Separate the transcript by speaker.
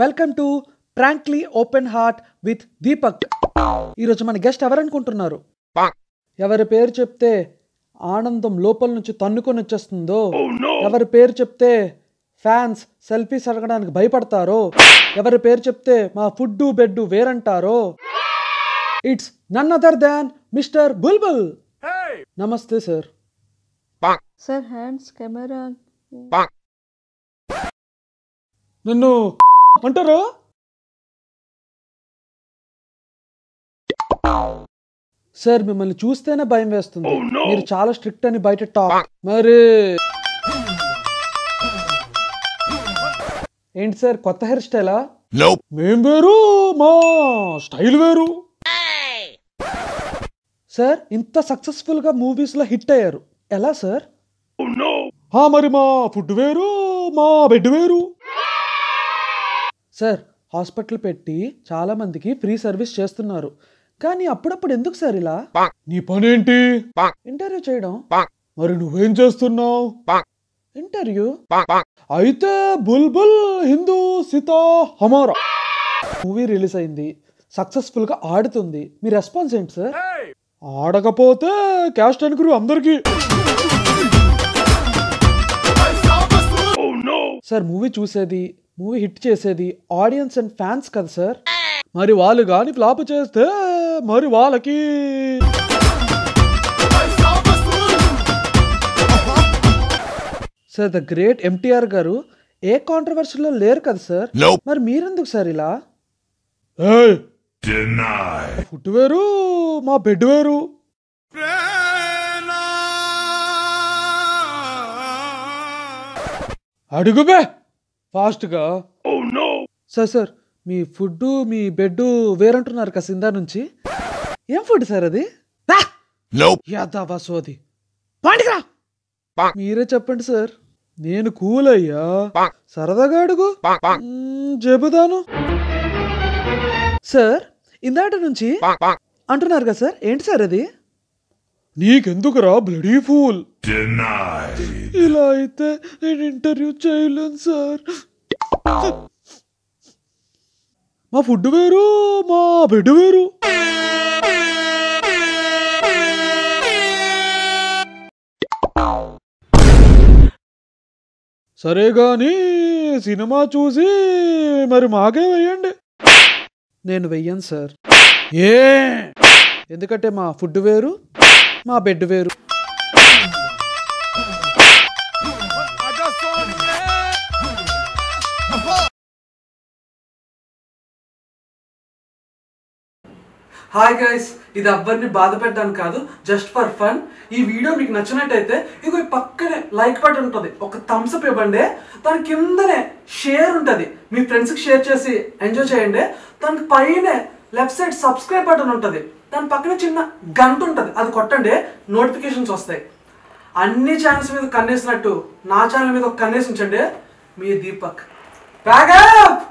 Speaker 1: Welcome to frankly open heart with Deepak. ఈరోజు మన guest ఎవరనుకుంటున్నారు? ఎవరి పేరు చెప్తే ఆనందం లోపల నుంచి తన్నుకొని వచ్చేస్తుందో, ఎవరి పేరు చెప్తే ఫ్యాన్స్ సెల్ఫీస్ అడగడానికి భయపడతారో, ఎవరి పేరు చెప్తే మా ఫుడ్ బెడ్ వేరంటారో, it's none other than Mr Bulbul. నమస్తే సార్.
Speaker 2: Sir hands camera.
Speaker 1: నన్ను అంటారు. సార్ మిమ్మల్ని చూస్తేనే భయం వేస్తుంది. మీరు చాలా స్ట్రిక్ట్ అని బయట టాక్. మరి ఏంటి సార్ కొత్త హెయిర్ స్టైలా? మేం వేరు, మా స్టైల్ వేరు. సార్ ఇంత సక్సెస్ఫుల్ గా మూవీస్ లో హిట్ అయ్యారు, ఎలా సార్? మరి మా ఫుడ్ వేరు, మా బెడ్ వేరు. సార్ హాస్పిటల్ పెట్టి చాలా మందికి ఫ్రీ సర్వీస్ చేస్తున్నారు, కానీ అప్పుడప్పుడు ఎందుకు సార్ ఇలా? నీ పనేంటి? ఇంటర్వ్యూ చేయడం. మరి నువ్వేం చేస్తున్నావు? ఇంటర్వ్యూ. అయితే బుల్బుల్ హిందూ సీతా హమారా మూవీ రిలీజ్ అయింది, సక్సెస్ఫుల్ గా ఆడుతుంది. మీ రెస్పాన్స్ ఏంటి సార్? ఆడకపోతే క్యాస్ట్ అనుకురు అందరికి. సార్ మూవీ చూసేది, మూవీ హిట్ చేసేది ఆడియన్స్ అండ్ ఫ్యాన్స్ కదా సార్. మరి వాళ్ళు కానీ ఫ్లాప్ చేస్తే మరి వాళ్ళకి సార్ ద గ్రేట్ ఎన్టీఆర్ గారు ఏ కాంట్రవర్సీలో లేరు కదా సార్. మరి మీరెందుకు సార్ ఇలా? ఫుడ్ వేరు, మా బెడ్ వేరు. అడుగుబే ఫాస్ట్గా. సార్ సార్ మీ ఫుడ్ మీ బెడ్ వేరంటున్నారు కదా సిందా నుంచి. ఏం ఫుడ్ సార్ అది? యాదవసోది పాండిగా మీరే చెప్పండి సార్. నేను కూల్ అయ్యా, సరదాగా అడుగు చెబుతాను. సార్ ఇందాట నుంచి అంటున్నారు కదా సార్, ఏంటి సార్ అది? నీకెందుకురా బ్లడీ ఫూల్. ఇలా అయితే నేను ఇంటర్వ్యూ చేయలేను సార్. మా ఫుడ్ వేరు, మా బెడ్ వేరు. సరే గాని సినిమా చూసి మరి మాకే వెయ్యండి. నేను వెయ్యను సార్. ఎందుకంటే మా ఫుడ్ వేరు, మా బెడ్ వేరు. హాయ్ గైస్, ఇది ఎవ్వరిని బాధ పెట్టడానికి కాదు, జస్ట్ ఫర్ ఫన్. ఈ వీడియో మీకు నచ్చినట్టయితే ఇగో పక్కనే లైక్ బటన్ ఉంటుంది, ఒక థమ్స్ అప్ ఇవ్వండి. దాని కిందనే షేర్ ఉంటుంది, మీ ఫ్రెండ్స్కి షేర్ చేసి ఎంజాయ్ చేయండి. దానికి పైనే లెఫ్ట్ సైడ్ సబ్స్క్రైబ్ బటన్ ఉంటుంది, దాని పక్కన చిన్న గంట ఉంటుంది, అది కొట్టండి, నోటిఫికేషన్స్ వస్తాయి. అన్ని ఛానల్స్ మీద కన్నేసినట్టు నా ఛానల్ మీద ఒక కన్నేసి ఉంచండి. మీ దీపక్. బ్యాకప్.